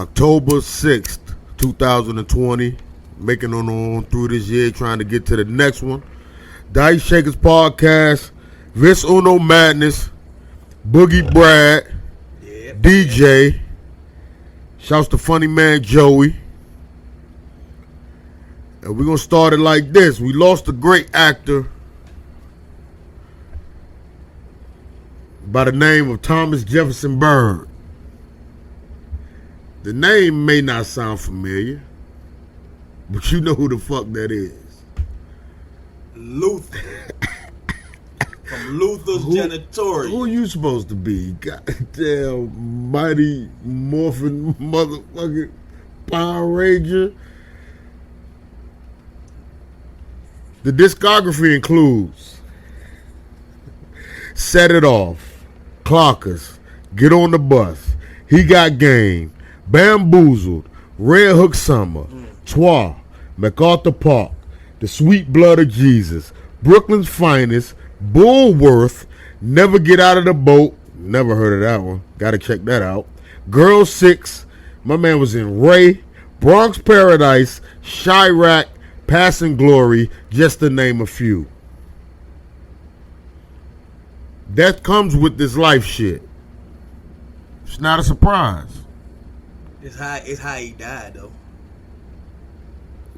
October 6th, 2020. Making on through this year, trying to get to the next one. Dice Shakers Podcast. Vince Uno Madness. Boogie Brad. DJ. Shouts to funny man Joey. And we're going to start it like this. We lost a great actor by the name of Thomas Jefferson Byrd. The name may not sound familiar, but you know who the fuck that is. Luther. From Luther's Janitorial. Who you supposed to be? Goddamn mighty morphin motherfucking Power Ranger. The discography includes Set It Off, Clockers, Get on the Bus, He Got Game, Bamboozled, Red Hook Summer, Twa, MacArthur Park, The Sweet Blood of Jesus, Brooklyn's Finest, Bullworth, Never Get Out of the Boat, never heard of that one, gotta check that out, Girl 6, my man was in Ray, Bronx Paradise, Chirac, Passing Glory, just to name a few. That comes with this life shit. It's not a surprise. It's how he died, though.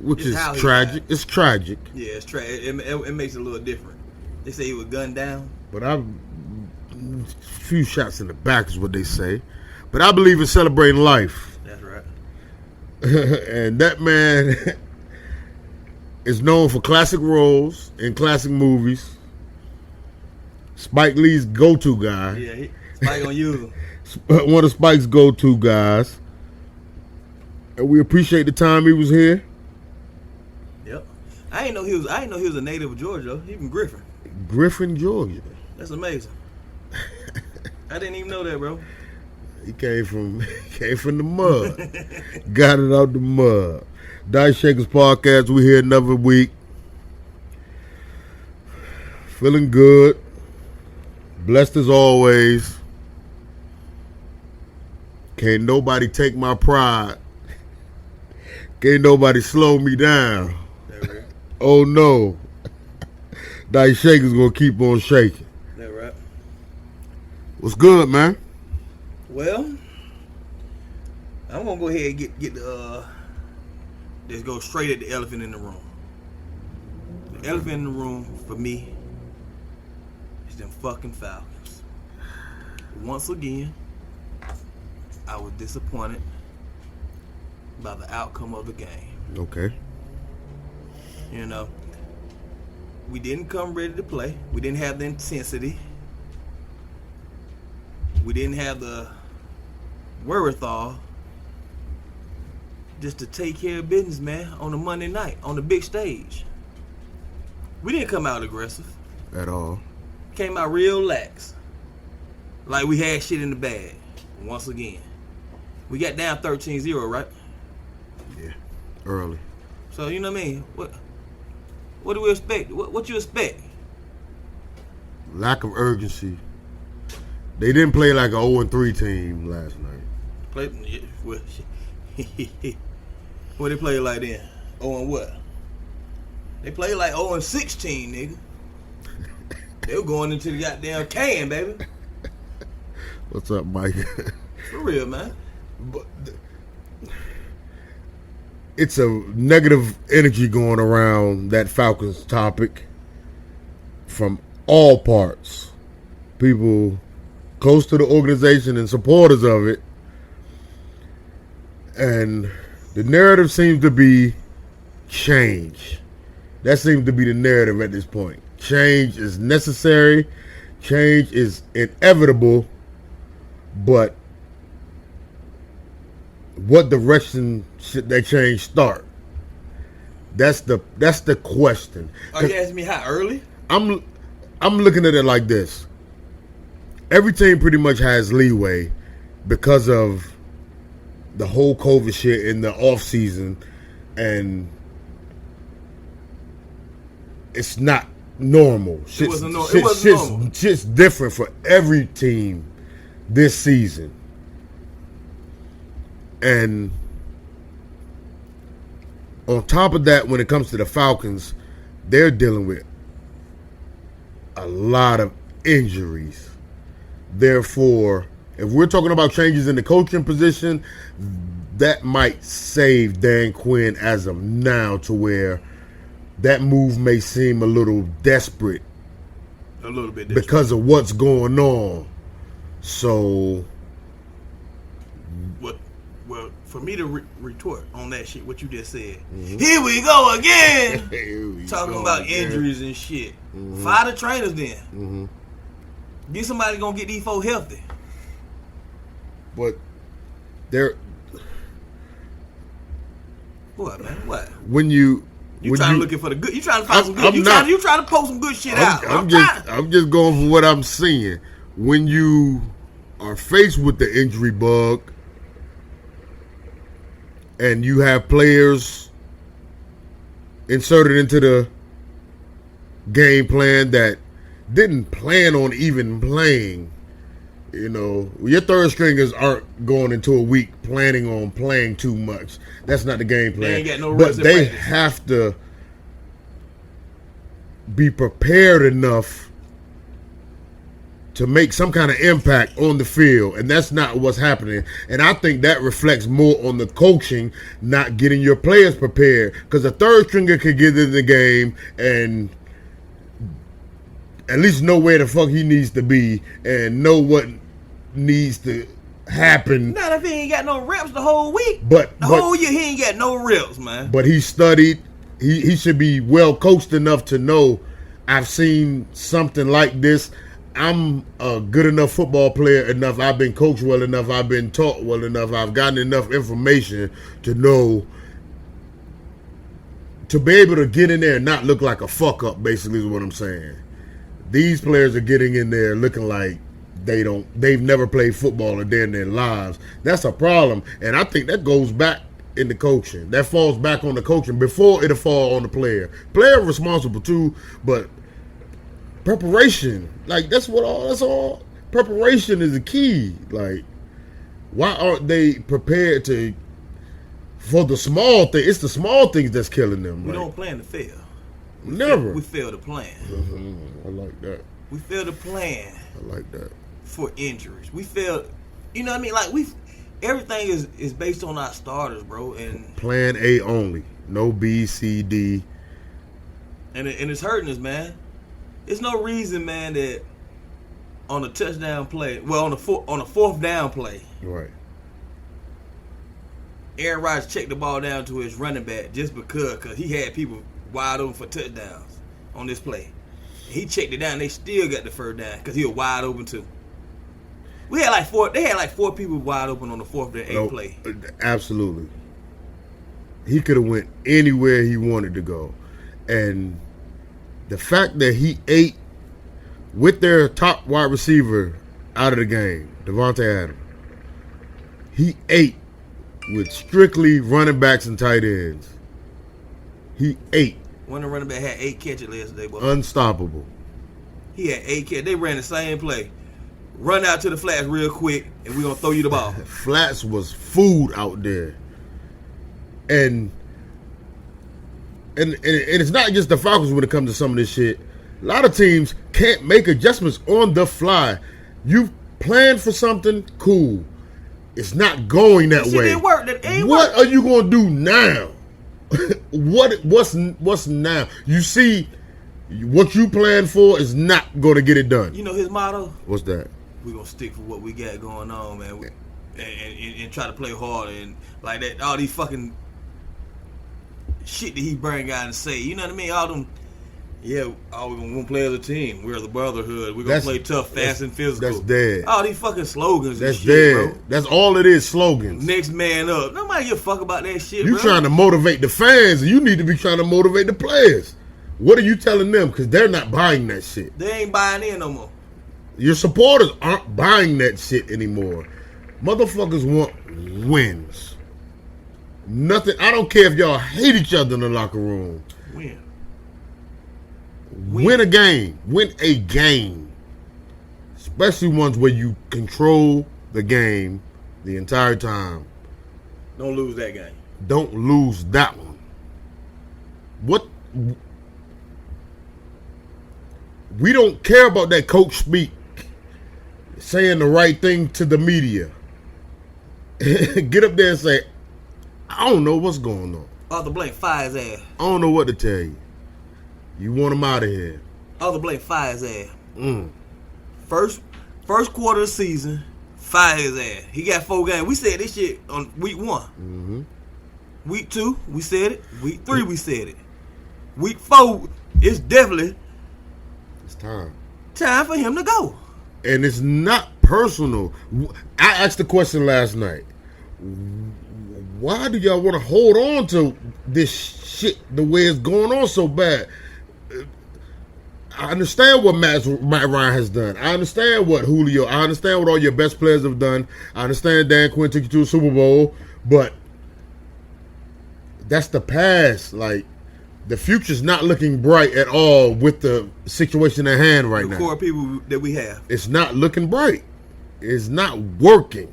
Which is tragic. It's tragic. Yeah, it's tragic. It makes it a little different. They say he was gunned down. But a few shots in the back is what they say. But I believe in celebrating life. That's right. And that man is known for classic roles in classic movies. Spike Lee's go-to guy. Yeah, Spike gonna use him. One of Spike's go-to guys. And we appreciate the time he was here. Yep. I didn't know he was a native of Georgia. He from Griffin. Griffin, Georgia. That's amazing. I didn't even know that, bro. He came from the mud. Got it out the mud. Dice Shakers Podcast, we here another week. Feeling good. Blessed as always. Can't nobody take my pride. Can't nobody slow me down. That right. Oh no. Dice Shakers gonna keep on shaking. That right. What's good, man? Well, I'm gonna go ahead and get the let's go straight at the elephant in the room. The elephant in the room for me is them fucking Falcons. Once again, I was disappointed by the outcome of the game. Okay. You know, we didn't come ready to play. We didn't have the intensity. We didn't have the wherewithal just to take care of business, man, on a Monday night, on the big stage. We didn't come out aggressive. At all. Came out real lax. Like we had shit in the bag. Once again. We got down 13-0, right? Yeah. Early. So, you know what I mean? What do we expect? What you expect? Lack of urgency. They didn't play like an 0-3 team last night. What they play like then? 0 and what? They played like 0-16, nigga. They were going into the goddamn can, baby. What's up, Mike? For real, man. But it's a negative energy going around that Falcons topic from all parts. People close to the organization and supporters of it. And the narrative seems to be change. That seems to be the narrative at this point. Change is necessary. Change is inevitable. But what direction should that change start? That's the question. Are you asking me how early? I'm looking at it like this. Every team pretty much has leeway because of the whole COVID shit in the off season, and it's not normal. It wasn't normal. Shit's different for every team this season. And on top of that, when it comes to the Falcons, they're dealing with a lot of injuries. Therefore, if we're talking about changes in the coaching position, that might save Dan Quinn as of now, to where that move may seem a little desperate. A little bit desperate. Because of what's going on. So, well, for me to retort on that shit, what you just said, here we go again, talking about injuries and shit. Fire the trainers then. Get somebody gonna get these folks healthy. But they're what, man? What? When you looking for the good? You trying to find some good? You trying to poke some good shit out? I'm just going for what I'm seeing. When you are faced with the injury bug, and you have players inserted into the game plan that didn't plan on even playing, you know, your third stringers aren't going into a week planning on playing too much. That's not the game plan. They ain't got no but reps in they practice. have to be prepared enough to make some kind of impact on the field, and that's not what's happening. And I think that reflects more on the coaching, not getting your players prepared, because a third stringer could get in the game and at least know where the fuck he needs to be and know what needs to happen. Not if he ain't got no reps the whole week. But the whole year he ain't got no reps, man. But he studied. He should be well coached enough to know, I've seen something like this. I'm a good enough football player enough. I've been coached well enough. I've been taught well enough. I've gotten enough information to know, to be able to get in there and not look like a fuck up, basically is what I'm saying. These players are getting in there looking like they've never played football a day in their lives. That's a problem. And I think that goes back in the coaching. That falls back on the coaching before it'll fall on the player. Player responsible too, but preparation, like that's all. Preparation is the key. Like, why aren't they prepared for the small thing? It's the small things that's killing them. We don't plan to fail. Never. We fail to plan. I like that. We fail to plan. I like that. For injuries, we fail. You know what I mean? Like everything is based on our starters, bro. And plan A only, no B, C, D. And it's hurting us, man. There's no reason, man, that on a touchdown play, well, on a fourth down play, right, Aaron Rodgers checked the ball down to his running back just because he had people wide open for touchdowns on this play. He checked it down. They still got the first down because he was wide open too. They had like four people wide open on the fourth and eighth play. Absolutely. He could have went anywhere he wanted to go, and the fact that he ate with their top wide receiver out of the game, Devontae Adams, he ate with strictly running backs and tight ends. He ate. One of the running back had 8 catches yesterday, boy. Unstoppable. He had 8 catches. They ran the same play. Run out to the flats real quick, and we're going to throw you the ball. Flats was food out there. And it's not just the Falcons when it comes to some of this shit. A lot of teams can't make adjustments on the fly. You've planned for something, cool. It's not going that way. It didn't work. What are you going to do now? What's now? You see, what you planned for is not going to get it done. You know his motto? What's that? We're going to stick for what we got going on, man. And try to play hard and like that. All these fucking shit that he bring out and say. You know what I mean? All them, all we're going to play as a team. We're the brotherhood. We're going to play tough, fast, and physical. That's dead. All these fucking slogans that's and shit, dead. bro. That's all it is, slogans. Next man up. Nobody give a fuck about that shit, You bro. trying to motivate the fans, and you need to be trying to motivate the players. What are you telling them? Because they're not buying that shit. They ain't buying in no more. Your supporters aren't buying that shit anymore. Motherfuckers want wins. Nothing. I don't care if y'all hate each other in the locker room. Win a game. Win a game. Especially ones where you control the game the entire time. Don't lose that game. Don't lose that one. What? We don't care about that coach speak, saying the right thing to the media. Get up there and say, I don't know what's going on. Arthur Blank fire his ass. I don't know what to tell you. You want him out of here. Arthur Blank fire his ass. First quarter of the season, fire his ass. He got 4 games. We said this shit on week 1. Mm-hmm. Week 2, we said it. Week 3, we said it. Week 4, it's definitely time for him to go. And it's not personal. I asked the question last night. Why do y'all want to hold on to this shit the way it's going on so bad? I understand what Matt Ryan has done. I understand what Julio. I understand what all your best players have done. I understand Dan Quinn took you to a Super Bowl, but that's the past. Like, the future's not looking bright at all with the situation at hand right now. The core people that we have. It's not looking bright. It's not working.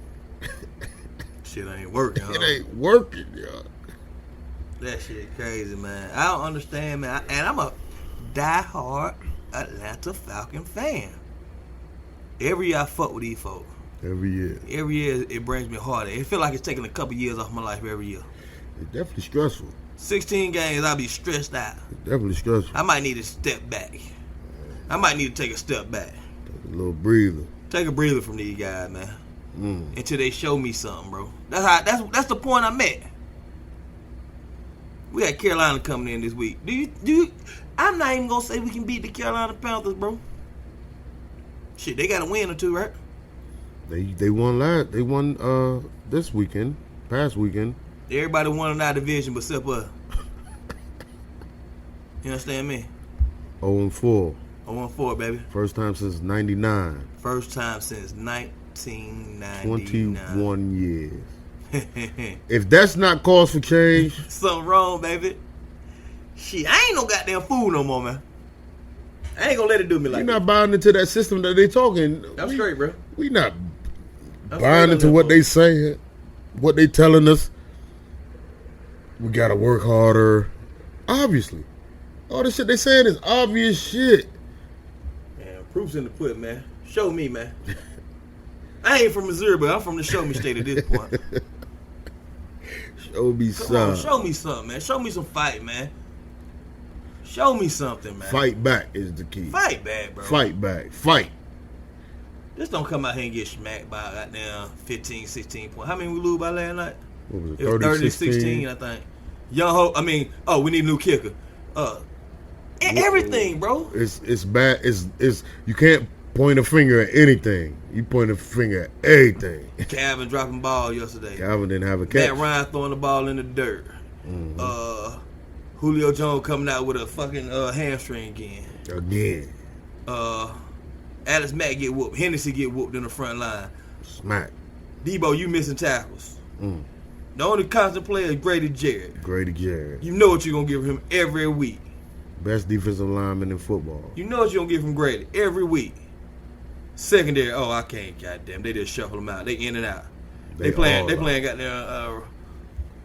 Shit ain't working. It ain't working, y'all. That shit crazy, man. I don't understand, man. And I'm a diehard Atlanta Falcon fan. Every year I fuck with these folks. Every year. Every year it brings me harder. It feel like it's taking a couple years off my life every year. It's definitely stressful. 16 games, I'll be stressed out. It's definitely stressful. I might need to step back. I might need to take a step back. Take a little breather. Take a breather from these guys, man. Until they show me something, bro. That's the point I'm at. We got Carolina coming in this week. Do you? I'm not even gonna say we can beat the Carolina Panthers, bro. Shit, they got a win or two, right? They won last. They won this weekend, past weekend. Everybody won in our division but except us. You understand me? 0-4. 0-4, baby. First time since '99. First time since 1999. 21 years. If that's not cause for change, something wrong, baby. Shit, I ain't no goddamn fool no more, man. I ain't gonna let it do me like that. You're not buying into that system that they talking. I'm straight, bro. We not buying into what they saying, what they telling us. We gotta work harder. Obviously. All this shit they saying is obvious shit. Man, proof's in the pudding, man. Show me, man. I ain't from Missouri, but I'm from the show me state at this point. Show me something. Show me something, man. Show me some fight, man. Show me something, man. Fight back is the key. Fight back, bro. Fight back. Fight. Just don't come out here and get smacked by goddamn 15, 16 points. How many we lose by last night? What was it? It was 30-16, I think. Young Hope, we need a new kicker. Everything, bro. It's bad. It's you can't point a finger at anything. You point a finger at everything. Calvin dropping ball yesterday. Calvin didn't have a catch. Matt Ryan throwing the ball in the dirt. Mm-hmm. Julio Jones coming out with a fucking hamstring again. Alex Mack get whooped. Hennessy get whooped in the front line. Smack. Debo, you missing tackles. The only constant player is Grady Jarrett. You know what you're going to give him every week. Best defensive lineman in football. You know what you're going to get from Grady every week. Secondary, I can't, goddamn. They just shuffle them out. They in and out. They playing goddamn,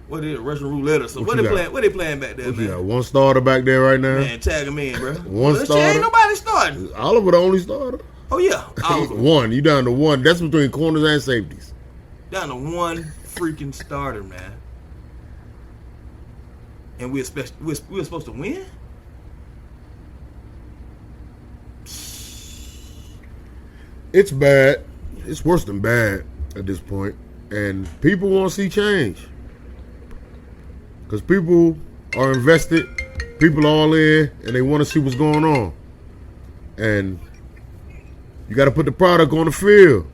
what is it, Russian roulette or something? What they playing back there, man? You got one starter back there right now? Man, tag him in, bro. One starter? Ain't nobody starting. Oliver the only starter? Oh, yeah. Oliver. One. You down to one. That's between corners and safeties. Down to one freaking starter, man. And we're supposed to win? It's bad. It's worse than bad at this point. And people want to see change. Because people are invested. People are all in. And they want to see what's going on. And you got to put the product on the field.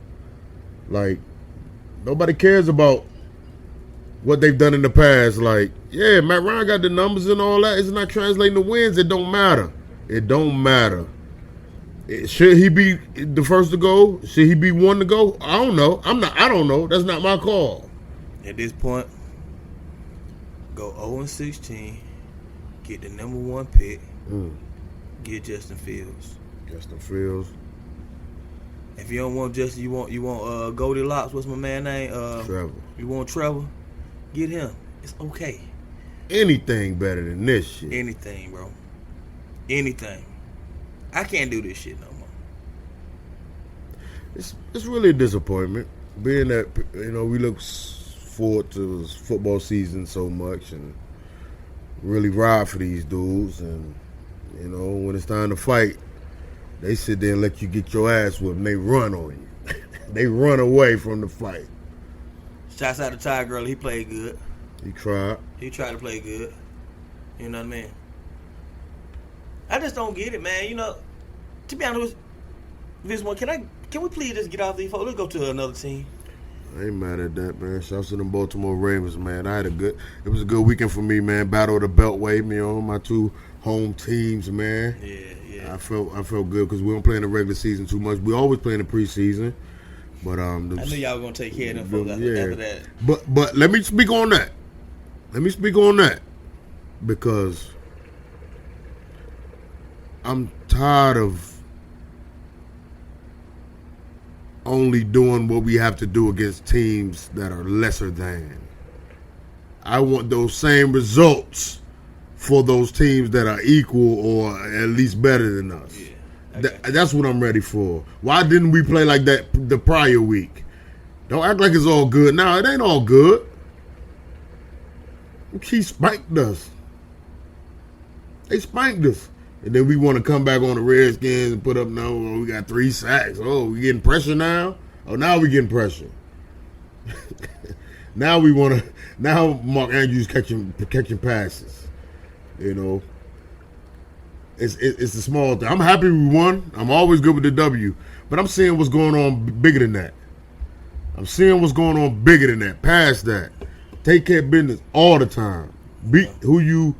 Like, nobody cares about what they've done in the past. Like, yeah, Matt Ryan got the numbers and all that. It's not translating to wins. It don't matter. It don't matter. Should he be the first to go? Should he be one to go? I don't know. I don't know. That's not my call. At this point, go 0-16, get the number 1 pick, get Justin Fields. If you don't want Justin, you want Goldilocks. What's my man name? Trevor. You want Trevor? Get him. It's okay. Anything better than this shit. Anything, bro. Anything. I can't do this shit no more. It's really a disappointment, being that we look forward to this football season so much and really ride for these dudes, and when it's time to fight, they sit there and let you get your ass whipped and they run on you. They run away from the fight. Shouts out to Ty Gurley. He played good. He tried. He tried to play good. You know what I mean? I just don't get it, man. To be honest with Vince One, can we please just get off these folks? Let's go to another team. I ain't mad at that, man. Shouts to them Baltimore Ravens, man. It was a good weekend for me, man. Battle of the Beltway, my two home teams, man. Yeah. I felt good because we don't play in the regular season too much. We always play in the preseason. But I knew y'all were gonna take care of them folks after that. But let me speak on that. Because I'm tired of only doing what we have to do against teams that are lesser than. I want those same results for those teams that are equal or at least better than us. Yeah, that's what I'm ready for. Why didn't we play like that the prior week? Don't act like it's all good. Now, it ain't all good. He spanked us. They spanked us. And then we want to come back on the Redskins and put up, we got 3 sacks. Oh, we getting pressure now? Oh, now we getting pressure. Now Mark Andrews catching passes. It's the small thing. I'm happy we won. I'm always good with the W. But I'm seeing what's going on bigger than that. Past that. Take care of business all the time. Beat who you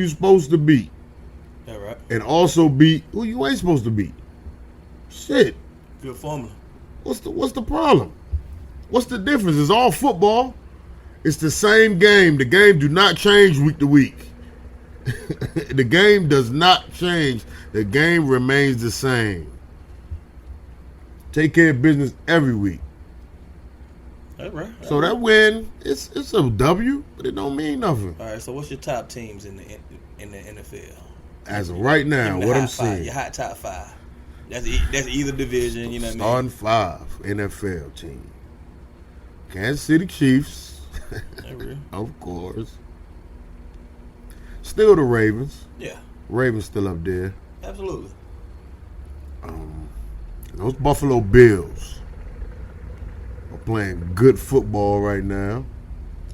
supposed to beat. Yeah, right. And also beat who you ain't supposed to beat. Shit. Good formula. What's the problem? What's the difference? It's all football. It's the same game. The game do not change week to week. The game does not change. The game remains the same. Take care of business every week. All right. So that win, it's a W, but it don't mean nothing. All right. So what's your top teams in the NFL? As of right now, what I'm seeing, your hot top 5. That's either division. You know what I mean? Starting 5 NFL team. Kansas City Chiefs, of course. Still the Ravens. Yeah. Ravens still up there. Absolutely. Those Buffalo Bills are playing good football right now.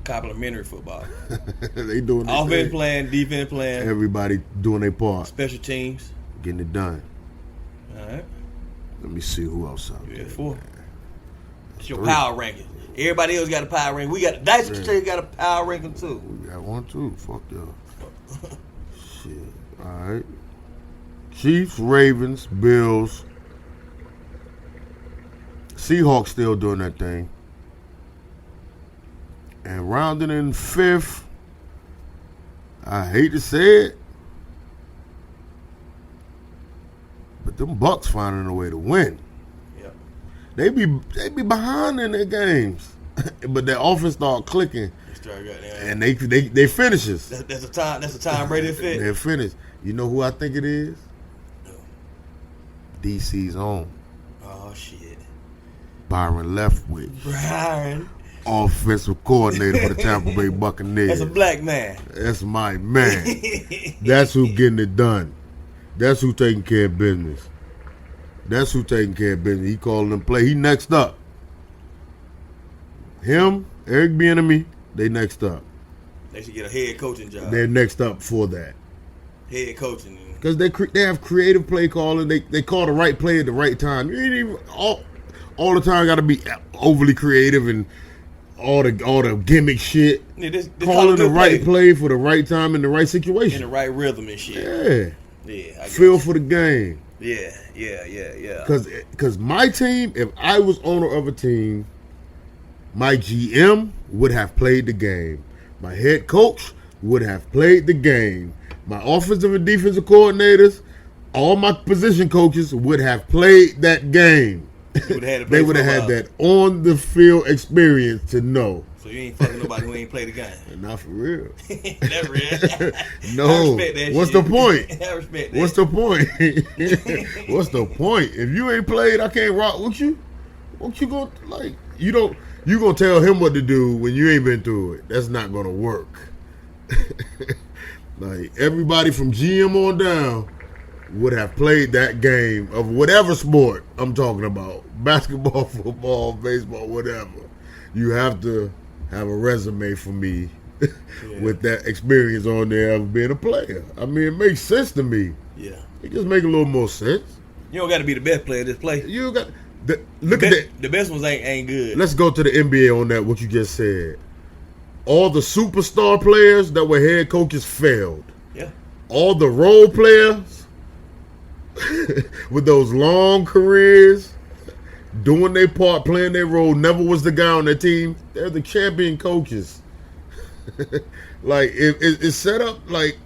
Complimentary football. They doing their offense thing. playing, defense playing. Everybody doing their part. Special teams. Getting it done. All right. Let me see who else out there. 4. It's your power ranking. Everybody else got a power ranking. We got the Dice Trade got a power ranking too. We got one too. Fuck y'all. Shit. All right. Chiefs, Ravens, Bills. Seahawks still doing that thing. And rounding in 5th, I hate to say it, but them Bucks finding a way to win. Yep. They be behind in their games, but their offense start clicking, and they finishes. That's a time Brady fit. They're finished. You know who I think it is? No. DC's own. Oh shit. Byron Leftwich. Byron. Offensive coordinator for the Tampa Bay Buccaneers. That's a black man. That's my man. That's who getting it done. That's who taking care of business. He calling them play. He next up. Him, Eric Bieniemy, they next up. They should get a head coaching job. They're next up for that. Head coaching. Because they have creative play calling. They call the right play at the right time. You ain't even all the time got to be overly creative and all the gimmick shit. Yeah, calling the right play for the right time in the right situation. In the right rhythm and shit. Yeah. Feel for the game. Yeah. Because my team, if I was owner of a team, my GM would have played the game. My head coach would have played the game. My offensive and defensive coordinators, all my position coaches would have played that game. They would have had that on the field experience to know. So you ain't fucking nobody who ain't played the game. Not for real. That's real. No. I respect that What's shit. the point? I respect that. What's the point? What's the point? If you ain't played, I can't rock with you. What you gonna like? You gonna tell him what to do when you ain't been through it. That's not gonna work. Like everybody from GM on down would have played that game of whatever sport I'm talking about. Basketball, football, baseball, whatever. You have to have a resume for me with that experience on there of being a player. I mean, it makes sense to me. Yeah. It just makes a little more sense. You don't got to be the best player. Just play. You got look at that. The best ones ain't good. Let's go to the NBA on that. What you just said. All the superstar players that were head coaches failed. Yeah. All the role players with those long careers, doing their part, playing their role, never was the guy on their team. They're the champion coaches. Like it's set up like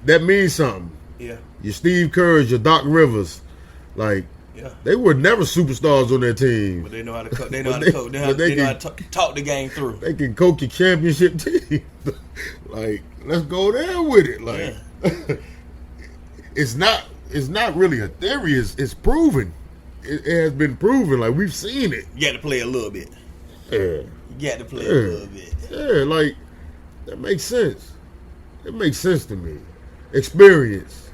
that means something. Yeah. Your Steve Kerr's, your Doc Rivers, like they were never superstars on their team. But they know how to coach. They know how to coach. They know how to talk the game through. They can coach a championship team. Like, let's go there with it. Like, it's not really a theory. It's proven. It has been proven. Like, we've seen it. You got to play a little bit. Yeah. You got to play a little bit. Yeah, like that makes sense. It makes sense to me. Experience.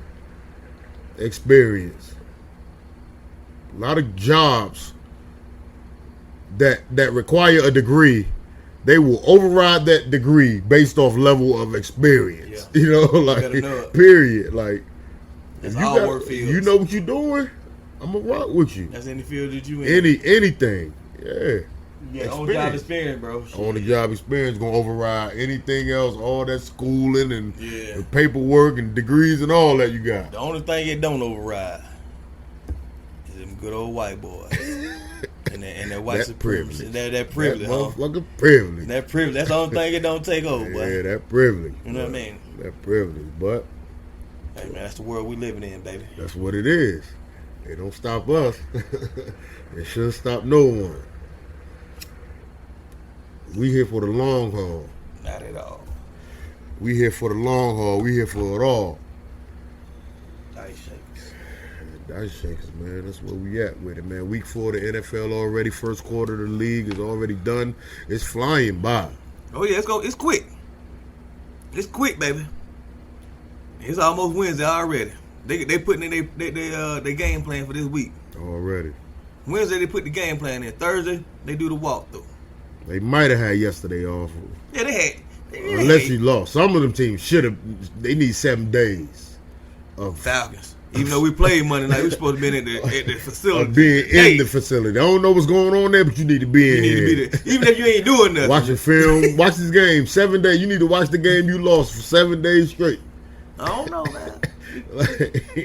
A lot of jobs that require a degree, they will override that degree based off level of experience. Yeah. You know, like period. Like that's if you all work fields. You know what you're doing, I'm gonna rock with you. That's any field that you in. Anything. Yeah. Yeah, on job experience, bro. On the job experience gonna override anything else, all that schooling and the paperwork and degrees and all that you got. The only thing it don't override is them good old white boys. and that white supremacy. That privilege. That motherfucking privilege. That privilege. That's the only thing it don't take over, boy. Yeah, that privilege. You know what I mean? That privilege. But hey man, that's the world we living in, baby. That's what it is. It don't stop us. It shouldn't stop no one. We here for the long haul. Not at all. We here for the long haul. We here for it all. Dice shakers. Dice shakers, man. That's where we at with it, man. Week 4 of the NFL already. First quarter of the league is already done. It's flying by. Oh yeah, it's quick. It's quick, baby. It's almost Wednesday already. They putting in they game plan for this week. Already. Wednesday they put the game plan in. Thursday they do the walkthrough. They might have had yesterday off. Yeah, they had. Unless you lost. Some of them teams should have. They need 7 days of Falcons. Even though we played Monday night, we supposed to be at the facility. Of being in the facility. I don't know what's going on there, but you need to be in here. You need to be there. Even if you ain't doing nothing. Watching film. Watch this game. 7 days. You need to watch the game you lost for 7 days straight. I don't know, man.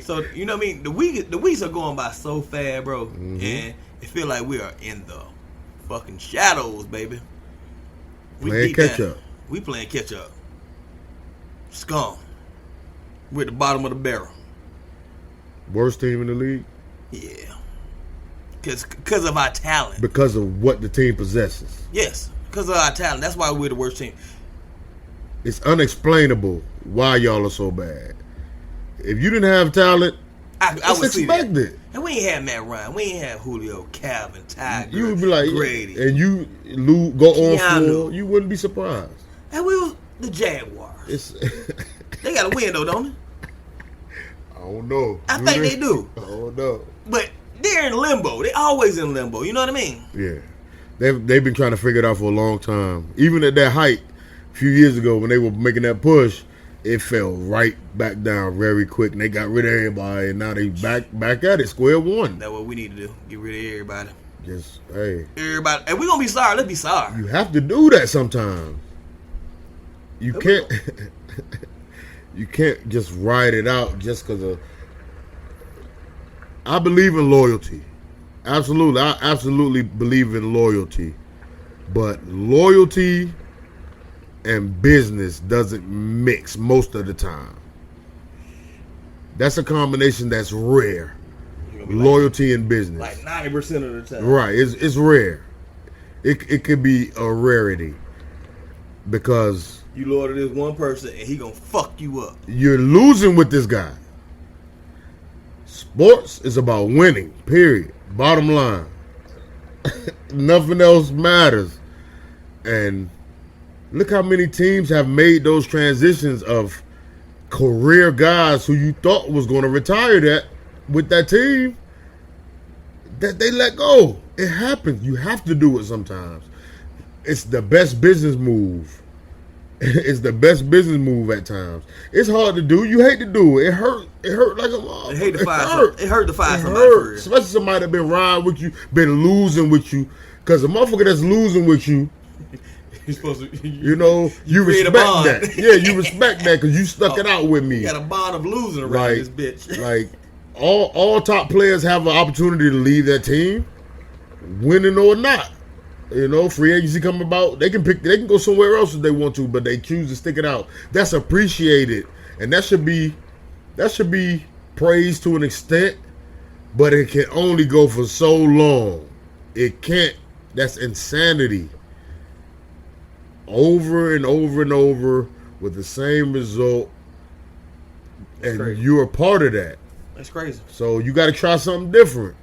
So, you know what I mean? The weeks are going by so fast, bro. Mm-hmm. And it feel like we are in the fucking shadows, baby. Playing catch up. We playing catch up. Scum. We're at the bottom of the barrel. Worst team in the league? Yeah. Because of our talent. Because of what the team possesses. Yes. Because of our talent. That's why we're the worst team. It's unexplainable why y'all are so bad. If you didn't have talent, I it's would expected. See that. And we ain't had Matt Ryan. We ain't had Julio, Calvin, Tiger, you would be like, Grady. And you go on for, you wouldn't be surprised. And we was the Jaguars. They got to win, though, don't they? I don't know. I think they do. I don't know. But they're in limbo. They always in limbo. You know what I mean? Yeah. They've been trying to figure it out for a long time. Even at that height, a few years ago when they were making that push, it fell right back down very quick, and they got rid of everybody, and now they back at it, square one. That's what we need to do. Get rid of everybody. Just, hey. Everybody. And we're going to be sorry. Let's be sorry. You have to do that sometimes. You can't you can't just ride it out just because of... I believe in loyalty. Absolutely. I absolutely believe in loyalty. But loyalty and business doesn't mix most of the time. That's a combination that's rare. gonna be loyalty in business. like 90% of the time. Right. It's rare. It could be a rarity because You loyal to this one person and he gonna fuck you up. you're losing with this guy. Sports is about winning. Period. Bottom line. Nothing else matters. And look how many teams have made those transitions of career guys who you thought was going to retire with that team that they let go. It happens. You have to do it sometimes. It's the best business move. It's the best business move at times. It's hard to do. You hate to do it. It hurt. It hurt like a lot. It hurt to fire somebody for real. Especially somebody that been riding with you, been losing with you. Because a motherfucker that's losing with you, You're supposed to, you create a respect bond. that. Yeah, you respect that because you stuck it out with me. You got a bond of losing around this bitch. Like all top players have an opportunity to leave that team, winning or not. Free agency come about, they can go somewhere else if they want to, but they choose to stick it out. That's appreciated, and that should be praised to an extent, but it can only go for so long. It can't. That's insanity. Over and over and over with the same result, and crazy. you're a part of that. That's crazy. So you got to try something different.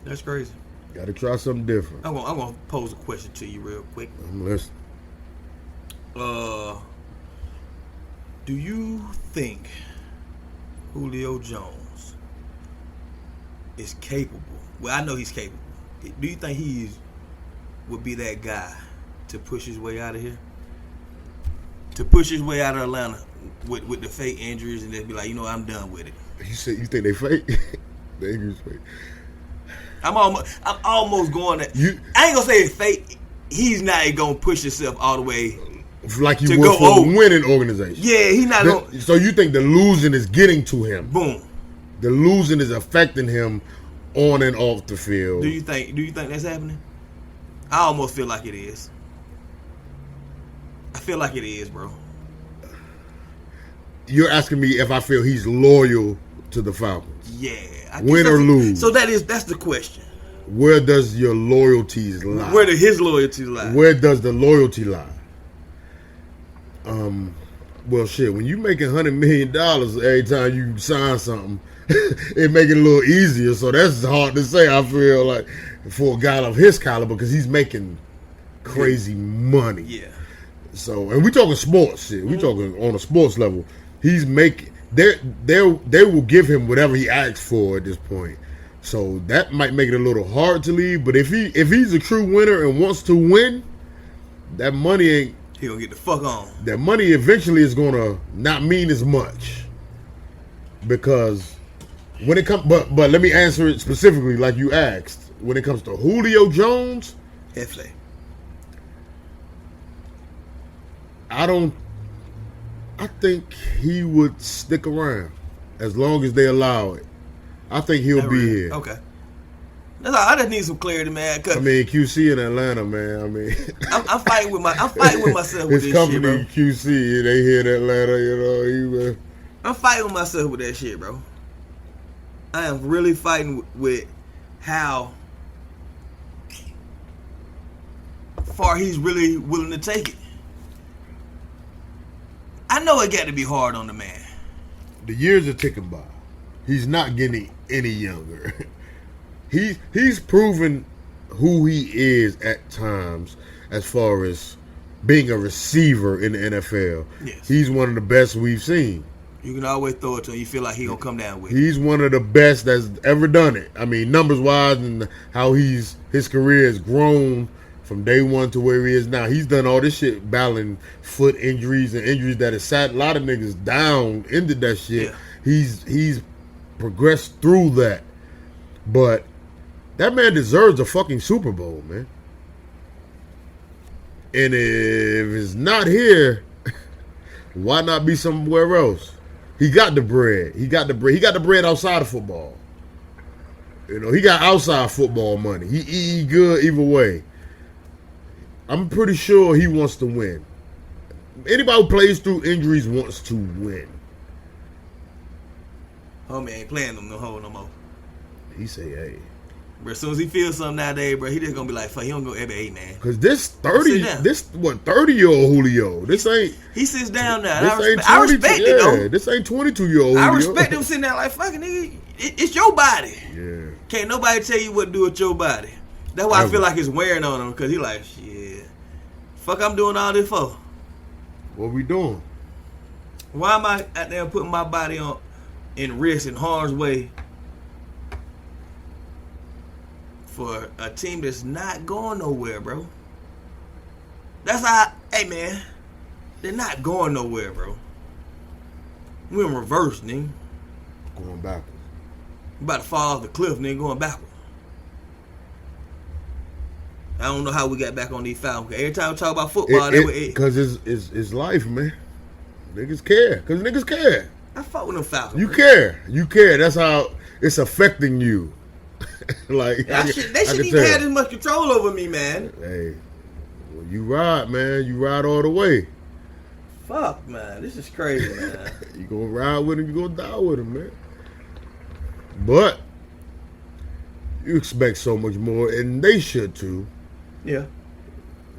That's crazy. Got to try something different. I'm gonna pose a question to you real quick. I'm listening. Do you think Julio Jones is capable? Well, I know he's capable. Do you think he would be that guy to push his way out of here? To push his way out of Atlanta with the fake injuries and then be like, I'm done with it. You think they fake? The injuries fake. I'm almost going to. I ain't gonna say it's fake. He's not gonna push himself all the way. Like you would for a winning organization. Yeah, he's not going. So you think the losing is getting to him? Boom. The losing is affecting him on and off the field. Do you think that's happening? I almost feel like it is. I feel like it is, bro. You're asking me if I feel he's loyal to the Falcons. Yeah. Win or lose. So that's the question. Where does your loyalties lie? Where does his loyalty lie? Where does the loyalty lie? Well, shit. When you making $100 million every time you sign something, it make it a little easier. So that's hard to say. I feel like for a guy of his caliber, because he's making crazy money. Yeah. So, and we talking sports shit. We talking on a sports level. He's making. They will give him whatever he asks for at this point. So that might make it a little hard to leave. But if he's a true winner and wants to win, that money ain't. He gonna get the fuck on. That money eventually is gonna not mean as much. Because when it comes, but let me answer it specifically like you asked. When it comes to Julio Jones, I think he would stick around as long as they allow it. I think he'll be here. Okay. That's all. I just need some clarity, man. I mean, QC in Atlanta, man. I mean, I'm fighting with myself with his this shit, bro. company QC, they here in Atlanta. I'm fighting with myself with that shit, bro. I am really fighting with how far he's really willing to take it. I know it got to be hard on the man. The years are ticking by. He's not getting any younger. He's proven who he is at times as far as being a receiver in the NFL. Yes. He's one of the best we've seen. You can always throw it to him. You feel like he gonna come down with it. He's one of the best that's ever done it. I mean, numbers wise and how his career has grown from day one to where he is now. He's done all this shit battling foot injuries and injuries that have sat a lot of niggas down, ended that shit. Yeah. He's progressed through that. But that man deserves a fucking Super Bowl, man. And if it's not here, why not be somewhere else? He got the bread. He got the bread outside of football. He got outside football money. He good either way. I'm pretty sure he wants to win. Anybody who plays through injuries wants to win. Homie ain't playing them no more. He say, hey. Bro, as soon as he feels something nowadays, bro, he just gonna be like, fuck, he don't go every 8, man. Cause this 30-year-old Julio. This ain't. He sits down now. This I respect it though. This ain't 22-year-old Julio. I respect him sitting there like, fucking nigga, it's your body. Yeah. Can't nobody tell you what to do with your body. That's why I feel like it's wearing on him, cause he like, shit, fuck, I'm doing all this for. What we doing? Why am I out there putting my body on in risk in harm's way for a team that's not going nowhere, bro? That's how, hey man, they're not going nowhere, bro. We're in reverse, nigga. Going backwards. We about to fall off the cliff, nigga, going backwards. I don't know how we got back on these Falcons. Every time we talk about football, because it's life, man. Niggas care. Because niggas care. I fuck with them Falcons. You care. You care. That's how it's affecting you. Like they shouldn't even have this much control over me, man. Hey, well, you ride, man. You ride all the way. Fuck, man. This is crazy, man. You gonna ride with him, you gonna die with him, man. But you expect so much more, and they should too. Yeah.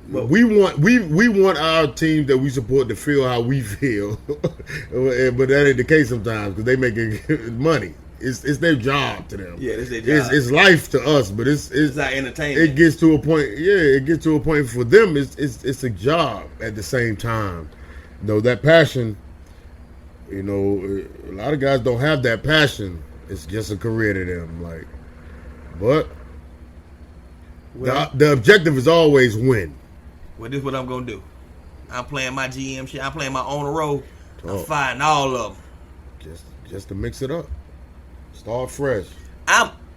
Well, we want our team that we support to feel how we feel, but that ain't the case sometimes because they making money. It's their job to them. Yeah, it's their job. It's life to us, but it's not entertainment. It gets to a point. Yeah, it gets to a point for them. It's a job at the same time. You know, that passion. You know, a lot of guys don't have that passion. It's just a career to them. Like, but the objective is always win. Well, this is what I'm gonna do. I'm playing my GM shit. I'm playing my own role. I'm fighting all of them. Just to mix it up. Start fresh.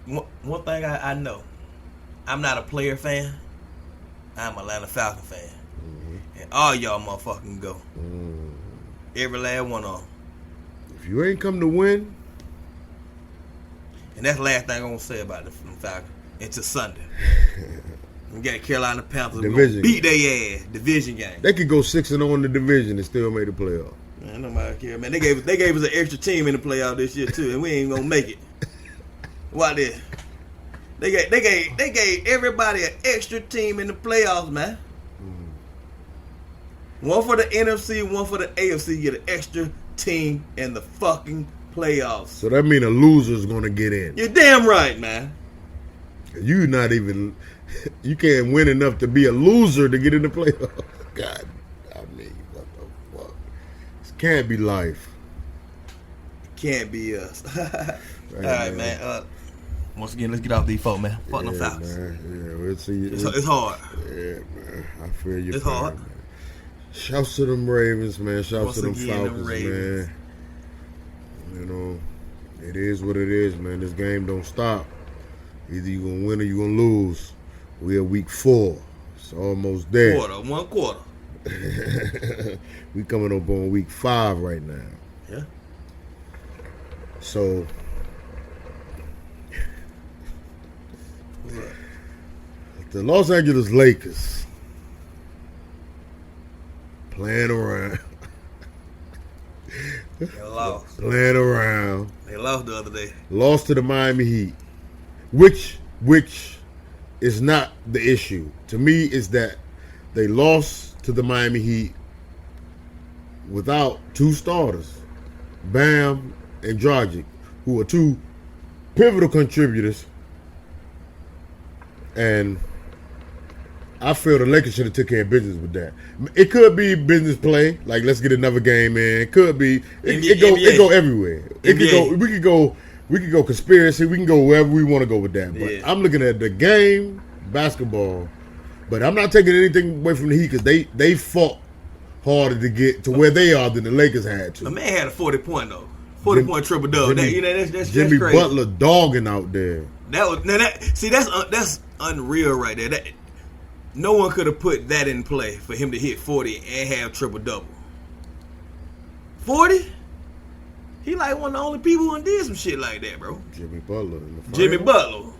One thing I know. I'm not a player fan. I'm an Atlanta Falcon fan. Mm-hmm. And all y'all motherfucking go. Mm-hmm. Every last one of them. If you ain't come to win. And that's the last thing I'm gonna say about the Falcons. Until Sunday. We got Carolina Panthers. Division. Beat their ass. Division game. They could go 6-0 in the division and still make the playoff. Man, nobody care, man. They gave us an extra team in the playoff this year too, and we ain't gonna make it. Why this? They gave everybody an extra team in the playoffs, man. One for the NFC, one for the AFC. Get an extra team in the fucking playoffs. So that means a loser's gonna get in. You're damn right, man. You can't win enough to be a loser to get in the playoffs. God, I mean, what the fuck? This can't be life. Can't be us. All right, man. Once again, let's get off these folk, man. Fuck them Falcons. Yeah, we'll see. It's hard. Yeah, man. I feel you. It's hard. Man. Shouts to them Ravens, man. Shouts to them Falcons, man. You know, it is what it is, man. This game don't stop. Either you gonna win or you gonna lose. We are week 4. It's almost there. One quarter. We coming up on week 5 right now. Yeah. So the Los Angeles Lakers playing around. They lost. Playing around. They lost the other day. Lost to the Miami Heat. Which is not the issue. To me, is that they lost to the Miami Heat without 2 starters, Bam and Dragic, who are 2 pivotal contributors. And I feel the Lakers should have took care of business with that. It could be business play, like let's get another game in. It could be it go everywhere. We could go conspiracy. We can go wherever we want to go with that. But I'm looking at the game, basketball. But I'm not taking anything away from the Heat because they fought harder to get to where they are than the Lakers had to. The man had a 40-point though, 40-point triple double. That's Jimmy crazy. Butler dogging out there. That's unreal right there. No one could have put that in play for him to hit 40 and have triple double. 40. He like one of the only people who did some shit like that, bro. Jimmy Butler in the final. Jimmy Butler.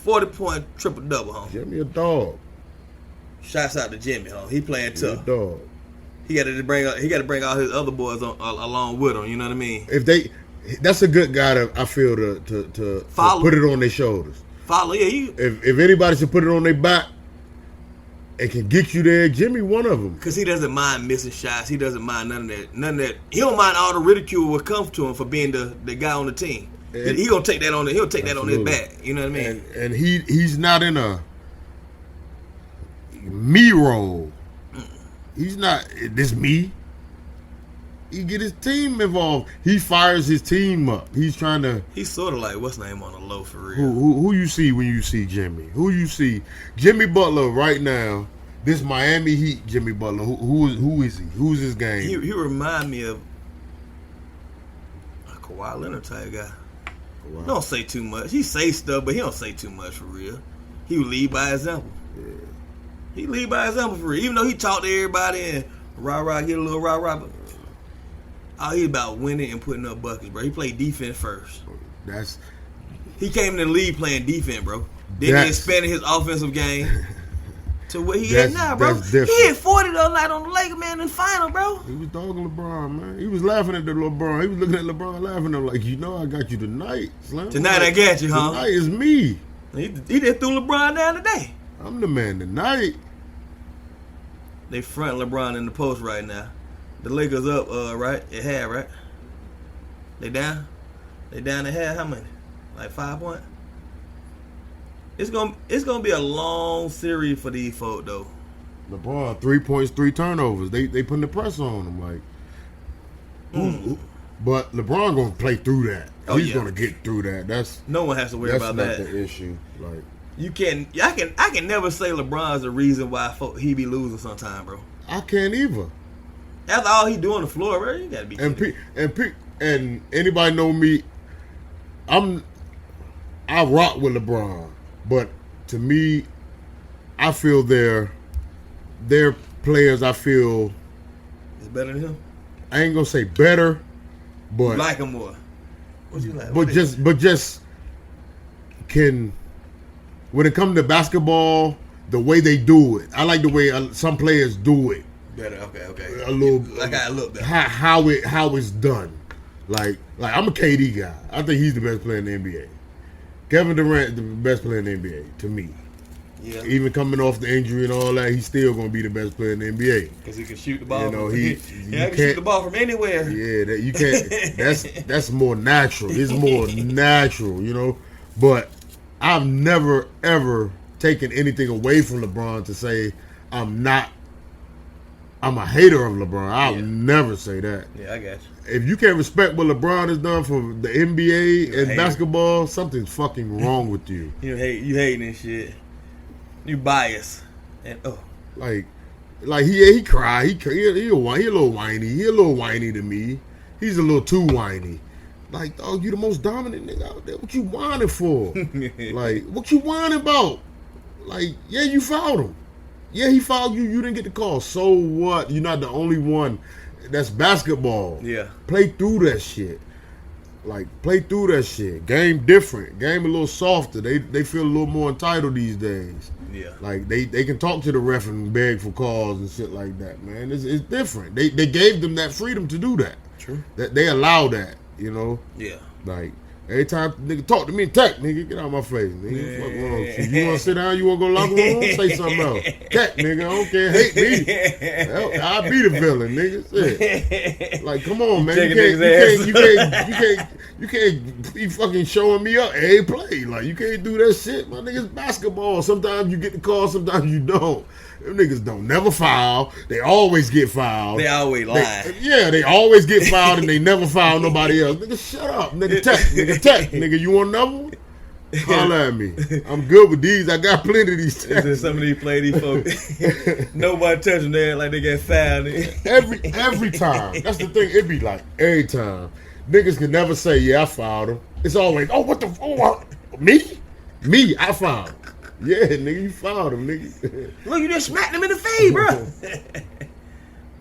40-point triple double, huh? Jimmy a dog. Shouts out to Jimmy, huh? He playing tough. A dog. He got to bring all his other boys along with him. You know what I mean? If That's a good guy to I feel to Follow. put it on their shoulders. Follow, yeah. If anybody should put it on their back and can get you there, Jimmy one of them. Because he doesn't mind missing shots. He doesn't mind none of that. He don't mind all the ridicule what comes to him for being the guy on the team. He gonna take that on. He'll take that on his back. You know what I mean? And he's not in a me role. He's not. This me. He get his team involved. He fires his team up. He's trying to. He's sort of like what's name on the low for real. Who you see when you see Jimmy? Who you see? Jimmy Butler right now. This Miami Heat Jimmy Butler. Who is he? Who's his game? He remind me of a Kawhi Leonard type guy. Wow. Don't say too much. He say stuff, but he don't say too much for real. He would lead by example. Yeah. He lead by example for real. Even though he talk to everybody and rah get a little rah, but all he about winning and putting up buckets, bro. He played defense first. He came in the league playing defense, bro. Then he expanded his offensive game to what he is now, bro. He hit 40 the other night on the Lakers, man, in the final, bro. He was dogging LeBron, man. He was laughing at the LeBron. He was looking at LeBron laughing at him like, I got you tonight, Slim. Tonight I got you, huh? Tonight is me. He just threw LeBron down today. I'm the man tonight. They front LeBron in the post right now. The Lakers up, right? It had, right? They down? They down at half, how many? Like 5 points? It's gonna be a long series for these folk though. LeBron, 3 points, 3 turnovers. They putting the pressure on him, like. But LeBron gonna play through that. He's gonna get through that. That's no one has to worry about that. That's not the issue. Like you can, I can never say LeBron's the reason why he be losing sometime, bro. I can't either. That's all he do on the floor, bro. You gotta be. And anybody know me? I rock with LeBron, but to me, I feel they're players. I feel it's better than him. I ain't gonna say better, but you like him more. What you like? But just can when it comes to basketball, the way they do it. I like the way some players do it. Better, okay. A little like I look better. How it's done. Like I'm a KD guy. I think he's the best player in the NBA. Kevin Durant, the best player in the NBA to me. Yeah. Even coming off the injury and all that, he's still gonna be the best player in the NBA. Because he can shoot the ball. You know, he can shoot the ball from anywhere. Yeah, you can't. That's more natural. It's more natural, you know. But I've never ever taken anything away from LeBron to say I'm a hater of LeBron. I'll never say that. Yeah, I got you. If you can't respect what LeBron has done for the NBA and basketball, something's fucking wrong with you. You hating this shit. You biased. And like he cry. He a little whiny. He a little whiny to me. He's a little too whiny. Like, dog, you the most dominant nigga out there. What you whining for? Like, what you whining about? Like, yeah, you fouled him. Yeah, he fouled you. You didn't get the call. So what? You're not the only one. That's basketball. Yeah. Play through that shit. Like, play through that shit. Game different. Game a little softer. They feel a little more entitled these days. Yeah. Like, they can talk to the ref and beg for calls and shit like that, man. It's different. They gave them that freedom to do that. True. That they allow that, you know? Yeah. Like, every time nigga talk to me in tech, nigga, get out of my face, nigga. Fuck wrong with you. You want to sit down? You want to go locker room? Say something else. Tech, nigga. I don't care. Hate me. Hell, I'll be the villain, nigga. Shit. Like, come on, man. You can't be fucking showing me up every play. Like, you can't do that shit. My nigga's basketball. Sometimes you get the call, sometimes you don't. Them niggas don't never foul. They always get fouled. They always lie. They always get fouled and they never foul nobody else. Nigga, shut up. Nigga, tech. Nigga, you want another one? Holla at me. I'm good with these. I got plenty of these. Some of these play these folks. Nobody touching them like they get fouled. Every time. That's the thing. It be like every time. Niggas can never say, yeah, I fouled him. It's always, me? I fouled him. Yeah, nigga, you fouled him, nigga. Look, you just smacked him in the face, bro.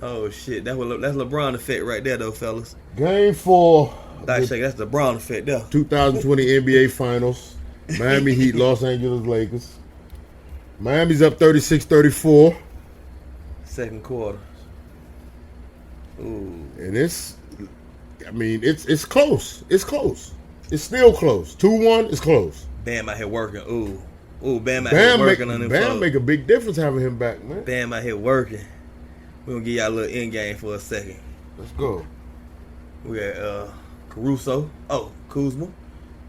Oh, shit. That's LeBron effect right there, though, fellas. Game 4. That's the LeBron effect there. 2020 NBA Finals. Miami Heat, Los Angeles Lakers. Miami's up 36-34. Second quarter. Ooh. And I mean, it's close. It's close. It's still close. 2-1 is close. Bam out here working. Ooh, Bam out here working on them. Bam make a big difference having him back, man. Bam out here working. We're going to give y'all a little end game for a second. Let's go. We got Caruso. Oh, Kuzma.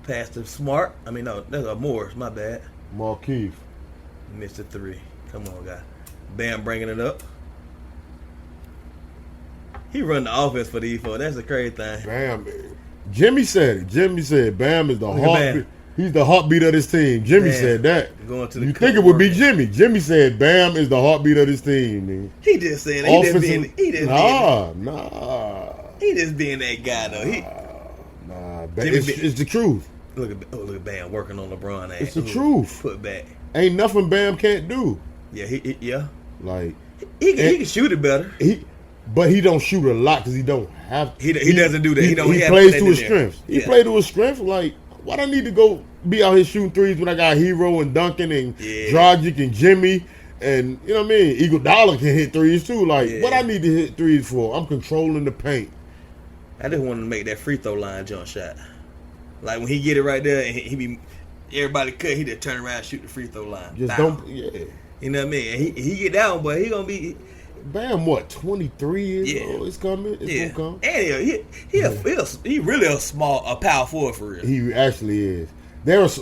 Pass to Smart. I mean, no, that's Morris. My bad. Markeith. Mr. 3. Come on, guy. Bam bringing it up. He run the offense for these folks. That's the crazy thing. Bam. Jimmy said it. Jimmy said Bam is the heartbeat. Bam. He's the heartbeat of this team. Jimmy Bam. said that. Going to the you think it would be Jimmy. Jimmy said Bam is the heartbeat of this team, man. He just said it. He just being that guy, though. Nah. It's the truth. Look at Bam working on LeBron. It's the truth. Put back. Ain't nothing Bam can't do. Yeah, he Like he can shoot it better. But he don't shoot a lot because he don't have to. He doesn't do that. He plays to his strengths. He played to his strengths. Like, why do I need to go be out here shooting threes when I got Hero and Duncan and Dragic and Jimmy and, you know what I mean? Iguodala can hit threes too. Like, what I need to hit threes for? I'm controlling the paint. I just wanted to make that free throw line jump shot. Like, when he get it right there and he be everybody cut, he just turn around and shoot the free throw line. Just Bow. don't, You know what I mean? And he get down, but he gonna be. Bam, what, 23 years old? It's coming. It's gonna come. And he really a power forward for real. He actually is.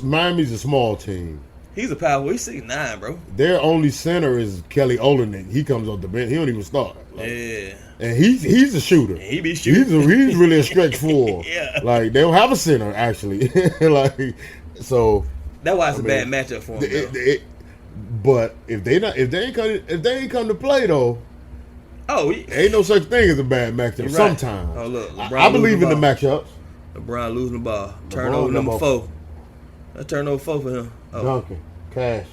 Miami's a small team. He's a power forward. He's 6'9", bro. Their only center is Kelly Olynyk. He comes off the bench. He don't even start. Like, and he's a shooter. He be shooting. He's really a stretch four. Like, they don't have a center actually. Like, so that's why it's a bad matchup for him. But if they ain't come to play though, ain't no such thing as a bad matchup. Right. Sometimes. Oh look, I believe in the matchups. LeBron losing the ball. Turnover number 4. That's turnover 4 for him. Duncan, Cash.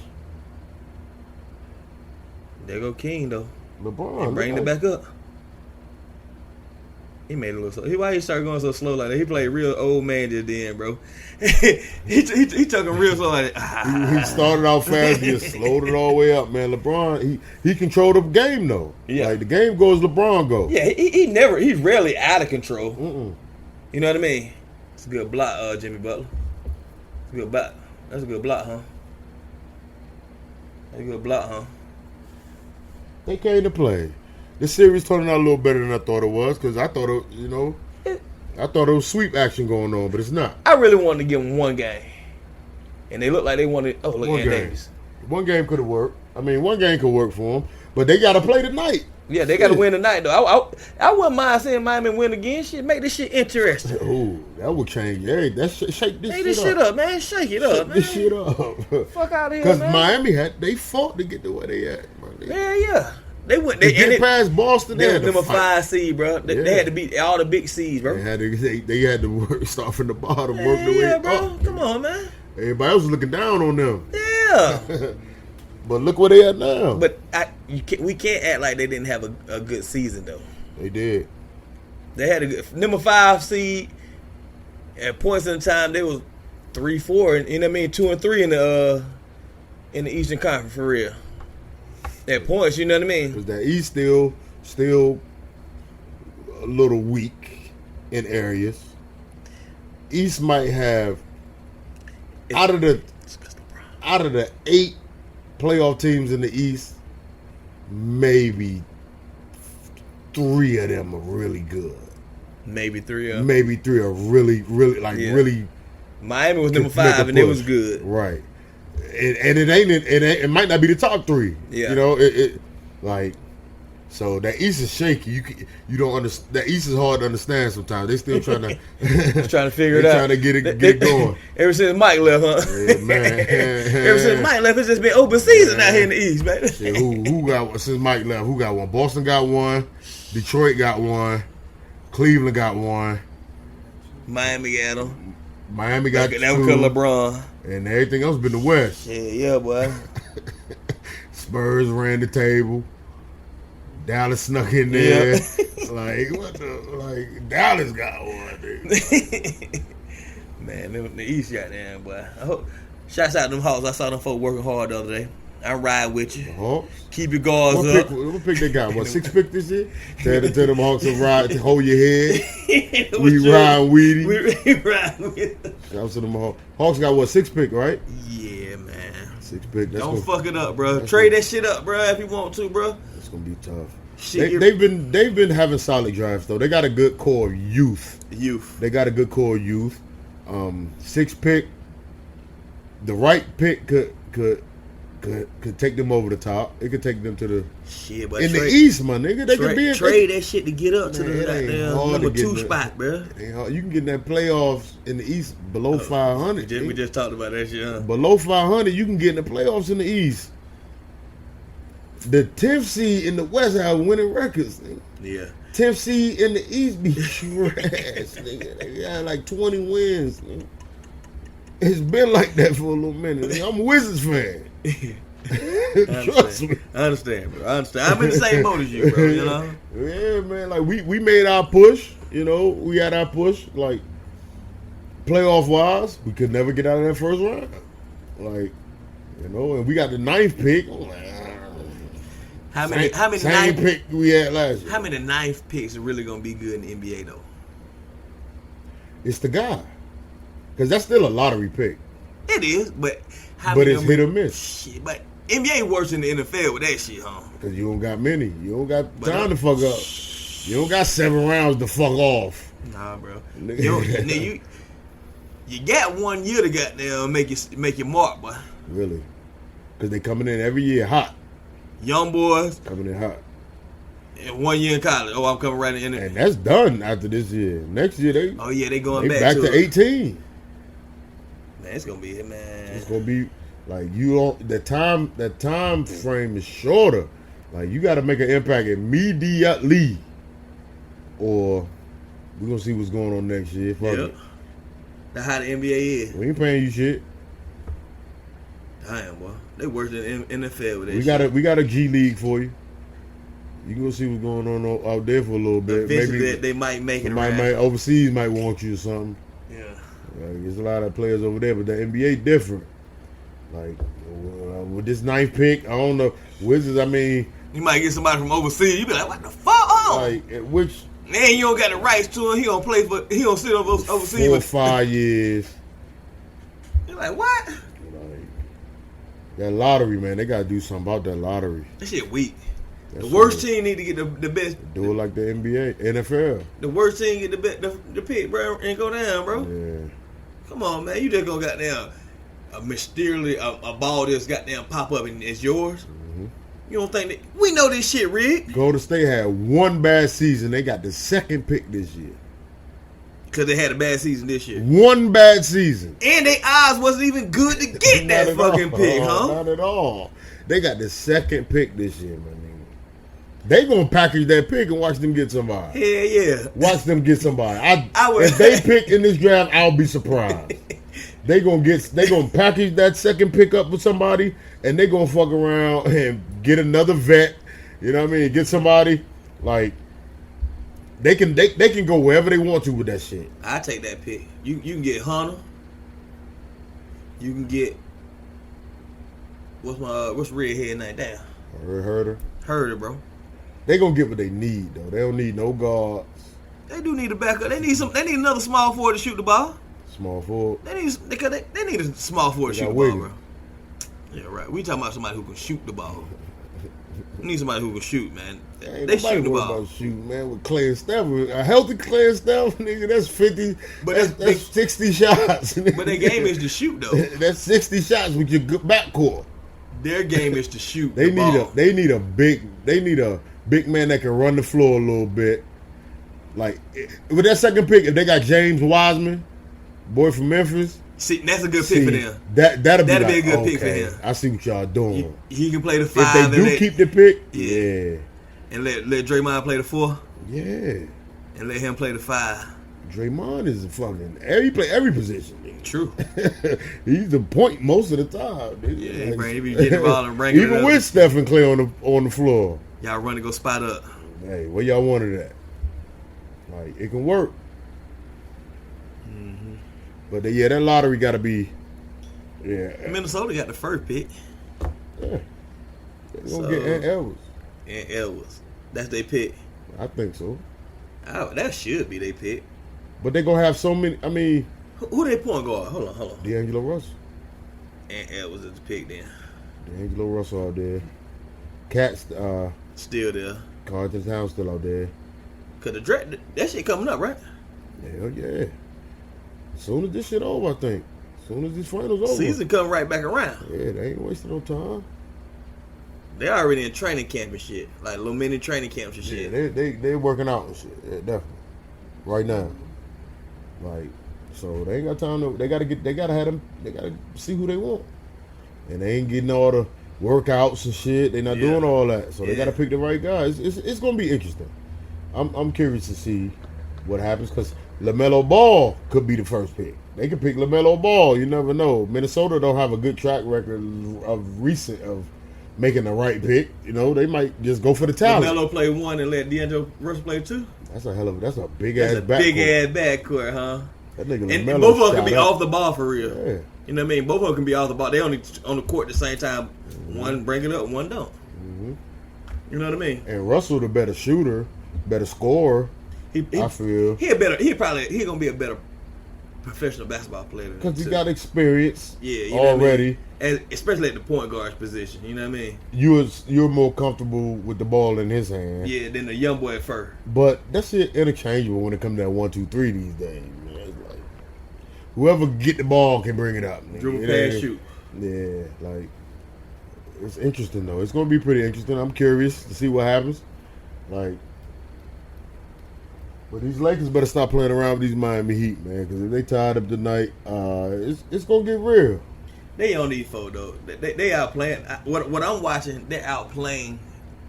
There go King though. LeBron bringing it back up. He made it look so. Why he started going so slow like that? He played real old man just then, bro. he took him real slow like that. He started out fast, he just slowed it all the way up, man. LeBron, he controlled the game though. Yeah, like the game goes, LeBron goes. Yeah, he's rarely out of control. You know what I mean? It's a good block, Jimmy Butler. It's a good block. That's a good block, huh? That's a good block, huh? They came to play. This series turned out a little better than I thought it was because I thought it was sweep action going on, but it's not. I really wanted to give them one game, and they looked like they wanted. Oh, look at Davis. One game could have worked. I mean, one game could work for them, but they got to play tonight. Yeah, they got to win tonight though. I wouldn't mind seeing Miami win again. Shit, make this shit interesting. Ooh, that would change. Hey, shake this shit up, man. Shake it up, man. This shit up. Fuck out of here, man. Because Miami they fought to get to where they at. Yeah. They went. They get past Boston. They was number 5 seed, bro. They had to beat all the big seeds, bro. They had to start from the bottom, work their way bro. up. Come on, man. Everybody else was looking down on them. Yeah. But look where they at now. But we can't act like they didn't have a good season though. They did. They had a good number 5 seed. At points in time, they was 3-4, and you know what I mean, 2 and 3 in the Eastern Conference for real. At points, you know what I mean? Because that East still a little weak in areas. East might have out of the 8 playoff teams in the East, maybe 3 of them are really good. Maybe 3 of them. Maybe 3 are really really. Miami was number 5 and it was good. Right. And it might not be the top 3. Yeah. You know, it like, so that East is shaky. You don't understand. That East is hard to understand sometimes. They still trying to figure it out. Trying to get it going. Ever since Mike left, huh? Yeah, man. Ever since Mike left, it's just been open season out here in the East, man. Yeah, who got one since Mike left? Who got one? Boston got one. Detroit got one. Cleveland got one. Miami got them. Miami got 2. That was LeBron. And everything else been the West. Yeah, boy. Spurs ran the table. Dallas snuck in there. Dallas got one, dude. Man, the East got there, boy. Shouts out to them Hawks. I saw them folk working hard the other day. I ride with you. The Hawks. Keep your guards up. What pick they got? What, 6 pick this year? Tell them Hawks to ride, to hold your head. We ride Weedy. We ride with. Shout out to them Hawks. Hawks got what, 6 pick, right? Yeah, man. 6 pick. Don't fuck it up, bro. Trade that shit up, bro, if you want to, bro. It's gonna be tough. Shit, they've been having solid drafts though. They got a good core of youth. They got a good core of youth. 6 pick. The right pick could take them over the top. It could take them to the shit, but in the East, my nigga. They could be in trade that shit to get up to the goddamn number 2 spot, bro. You can get in that playoffs in the East below 500. We just talked about that shit, huh? Below 500, you can get in the playoffs in the East. The 10th seed in the West have winning records, nigga. Yeah. 10th seed in the East be trash, nigga. They got like 20 wins, nigga. It's been like that for a little minute. Nigga. I'm a Wizards fan. Trust me. I understand, bro. I understand. I'm in the same boat as you, bro. You know? Yeah, man. Like we made our push. You know, we had our push. Like playoff wise, we could never get out of that first round. Like, you know, and we got the 9th pick. How many same ninth pick we had last year? How many 9th picks are really gonna be good in the NBA though? It's the guy, because that's still a lottery pick. It is, but it's hit or miss. Shit, but NBA worse than the NFL with that shit, huh? Because you don't got many. You don't got time to fuck up. You don't got 7 rounds to fuck off. Nah, bro. You got 1 year to goddamn make your mark, boy. Really? Because they coming in every year hot. Young boys coming in hot. And 1 year in college. Oh, I'm coming right in. And that's done after this year. Next year they. Oh yeah, they going back to 18. Man, it's gonna be it, man. It's gonna be like you don't. The time frame is shorter. Like you got to make an impact immediately, or we're gonna see what's going on next year. Yep. That's how the NBA is. We ain't paying you shit. Damn, boy. They worse than NFL with that we got a G League for you. You can go see what's going on out there for a little bit. Maybe they might make it around. Overseas might want you or something. Yeah. There's a lot of players over there, but the NBA different. Like with this 9th pick, I don't know. Wizards, I mean, you might get somebody from overseas. You be like, what the fuck? Like which? Man, you don't got the rights to him. He don't sit overseas 4 or 5 years. You're like, what? That lottery, man, they gotta do something about that lottery. That shit weak. The worst team need to get the best. Do it like the NBA, NFL. The worst team get the pick, bro, and go down, bro. Yeah. Come on, man. You just gonna goddamn mysteriously a ball just goddamn pop up and it's yours. Mm-hmm. You don't think that we know this shit, Rick? Golden State had 1 bad season. They got the 2nd pick this year. Because they had a bad season this year. 1 bad season. And their odds wasn't even good to get that fucking pick, huh? Not at all. They got the 2nd pick this year, man. They gonna package that pick and watch them get somebody. Hell yeah. Watch them get somebody. If they pick in this draft, I'll be surprised. They gonna package that 2nd pick up with somebody, and they gonna fuck around and get another vet. You know what I mean? Get somebody like they can go wherever they want to with that shit. I take that pick. You can get Hunter. You can get what's redhead name? Damn. Herder, bro. They gonna get what they need though. They don't need no guards. They do need a backup. They need another small forward to shoot the ball. Small forward. They need a small forward to shoot the ball, bro. Yeah, right. We talking about somebody who can shoot the ball. We need somebody who can shoot, man. They shoot the ball. About shooting, man, with Clay and Steph. A healthy Clay and Steph, nigga, that's 50. But that's 60 shots. But their game is to shoot though. That's 60 shots with your backcourt. Their game is to shoot. They need a big man that can run the floor a little bit. Like with that 2nd pick, if they got James Wiseman, boy from Memphis. See, that's a good pick for them. That'll be a good pick for him. I see what y'all doing. He can play the 5. If they keep the pick, yeah. And let Draymond play the 4. Yeah. And let him play the 5. Draymond is he play every position. Nigga. True. He's the point most of the time. Nigga. Yeah, he be getting the ball and bringing it up. Even with Steph and Clay on the floor. Y'all run to go spot up. Hey, where y'all wanted at? Like, it can work. Mm-hmm. But that lottery got to be, yeah. Minnesota got the 1st pick. Yeah. They're So, gonna get Ant Edwards. And Edwards. That's their pick. I think so. That should be their pick. But they're gonna have so many. I mean, Who they point guard? Hold on. D'Angelo Russell. And Edwards is the pick then. D'Angelo Russell out there. Cat's Still there. Carlton Town still out there. Cause the draft, that shit coming up, right? Hell yeah. Soon as this shit over, I think. Soon as this finals over. Season come right back around. Yeah, they ain't wasting no time. They already in training camp and shit. Like little mini training camps and shit. Yeah, they working out and shit. Yeah, definitely. Right now. Like, so they ain't got time to. They gotta see who they want, and they ain't getting all the workouts and shit. They not doing all that, so they gotta pick the right guys. It's gonna be interesting. I'm curious to see what happens because LaMelo Ball could be the first pick. They could pick LaMelo Ball. You never know. Minnesota don't have a good track record of making the right pick. You know, they might just go for the talent. LaMelo play one and let D'Angelo Russell play two. That's a big ass backcourt. Big ass backcourt, huh? That nigga And LaMelo both of them can shot be up. off the ball for real. Yeah. You know what I mean? Both of them can be off the ball. They only on the court at the same time. Mm-hmm. One bring it up, one don't. Mm-hmm. You know what I mean? And Russell, the better shooter, better scorer. I feel he gonna be a better professional basketball player than because he too. got experience. Yeah, you know already. What I mean? And especially at the point guard position. You know what I mean? You're more comfortable with the ball in his hand. Yeah, than the young boy at first. But that shit interchangeable when it comes to that 1, 2, 3 these days. Man. It's like whoever get the ball can bring it up. Man. Dribble, pass, shoot. Yeah, like it's interesting though. It's gonna be pretty interesting. I'm curious to see what happens. Like, but these Lakers better stop playing around with these Miami Heat, man. Because if they tied up tonight, it's gonna get real. They on these four though. They outplaying. What I'm watching, they're outplaying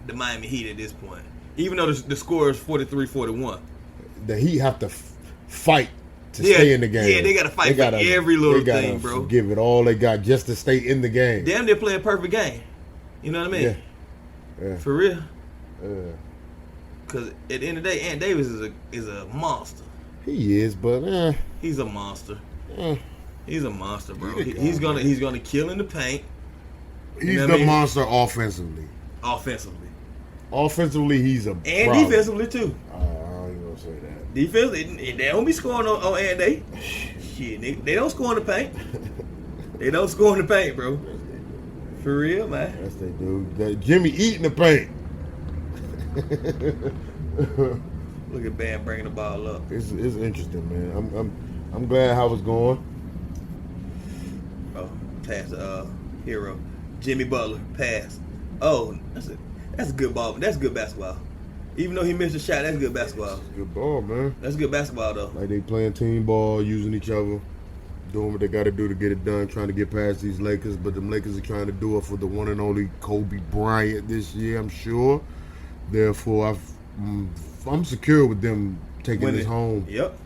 the Miami Heat at this point. Even though the score is 43-41. The Heat have to fight to stay in the game. Yeah, they got to fight for every little thing, bro. Give it all they got just to stay in the game. Damn, they're playing a perfect game. You know what I mean? Yeah. For real. Yeah. Because at the end of the day, Ant Davis is a monster. He is, but he's a monster. He's a monster, bro. He's He's gonna kill in the paint. He's the monster offensively. Offensively, he's a and problem. defensively too. I ain't gonna say that. Defensively, they don't be scoring on Ant Day. Shit, they don't score in the paint. They don't score in the paint, bro. For real, man. Yes, they do. Jimmy eating the paint. Look at Bam bringing the ball up. It's interesting, man. I'm glad how it's going. Oh, pass hero, Jimmy Butler pass. Oh, that's a good ball. That's good basketball. Even though he missed a shot, that's good basketball. That's good ball, man. That's good basketball though. Like they playing team ball, using each other, doing what they got to do to get it done, trying to get past these Lakers. But them Lakers are trying to do it for the one and only Kobe Bryant this year, I'm sure. Therefore, I'm secure with them taking this home. Yep.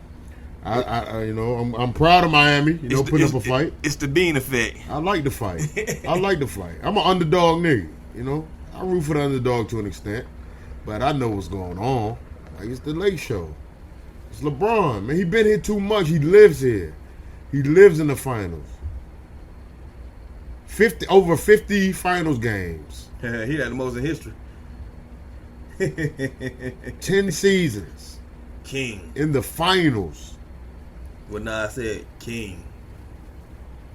I'm proud of Miami. Putting up a fight. It's the Bean effect. I like the fight. I'm an underdog nigga. I root for the underdog to an extent, but I know what's going on. Like it's the Lake Show. It's LeBron, man. He been here too much. He lives here. He lives in the finals. Over 50 finals games. He had the most in history. 10 seasons. King. In the finals. What Nas said, King.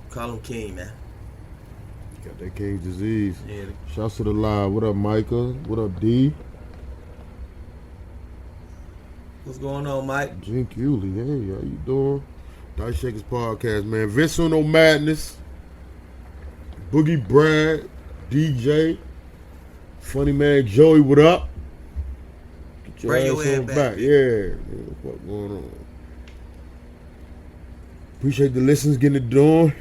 Call him King, man. Got that King's disease. Yeah. Shouts to the live. What up, Micah? What up, D? What's going on, Mike? Jink Hewley. Hey, how you doing? Dice Shakers Podcast, man. Vince Uno Madness. Boogie Brad. DJ. Funny man Joey, what up? Get Bring your ass back. Yeah. What's going on? Appreciate the listens getting it going.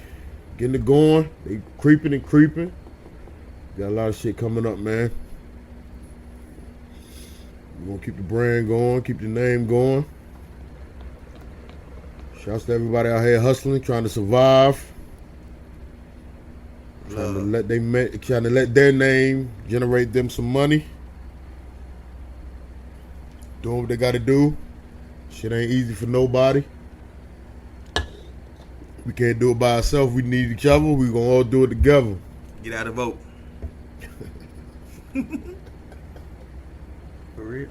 They creeping and creeping. Got a lot of shit coming up, man. We're going to keep the brand going, keep the name going. Shouts to everybody out here hustling, trying to survive. Trying to let their name generate them some money. Doing what they got to do. Shit ain't easy for nobody. We can't do it by ourselves. We need each other. We gonna all do it together. Get out and vote. For real.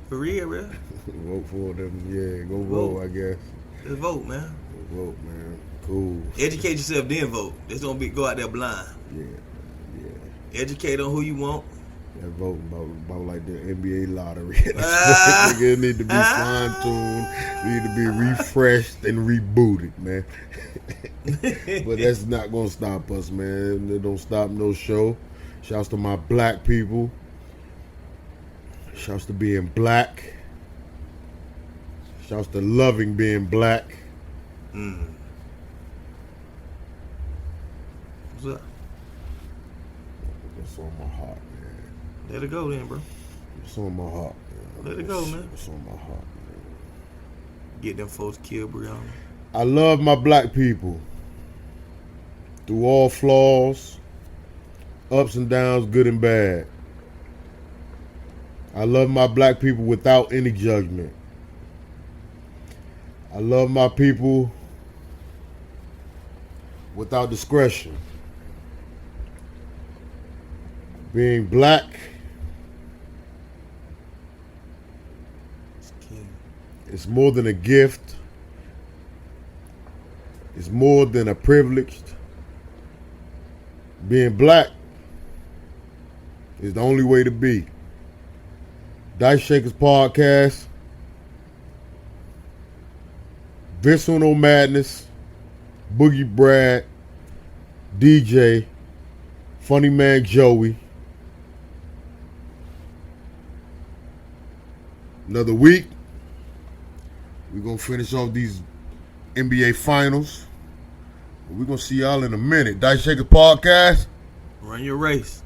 For real, bro. Vote for them. Yeah, go vote, I guess. Let's vote, man. Go vote, man. Cool. Educate yourself, then vote. Just don't go out there blind. Yeah. Educate on who you want. That voting about like the NBA lottery. Nigga need to be fine-tuned, need to be refreshed and rebooted, man. But that's not gonna stop us, man. It don't stop no show. Shouts to my black people. Shouts to being black. Shouts to loving being black. What's up? It's on my heart, man. Let it go then, bro. It's on my heart, man. Let it go, man. It's on my heart, man. Get them folks killed, Brianna. I love my black people. Through all flaws, ups and downs, good and bad. I love my black people without any judgment. I love my people without discretion. Being black it's more than a gift. It's more than a privilege. Being black is the only way to be. Dice Shakers Podcast. Visceral Madness. Boogie Brad. DJ. Funny Man Joey. Another week. We're going to finish off these NBA Finals. We're going to see y'all in a minute. Dice Shakers Podcast. Run your race.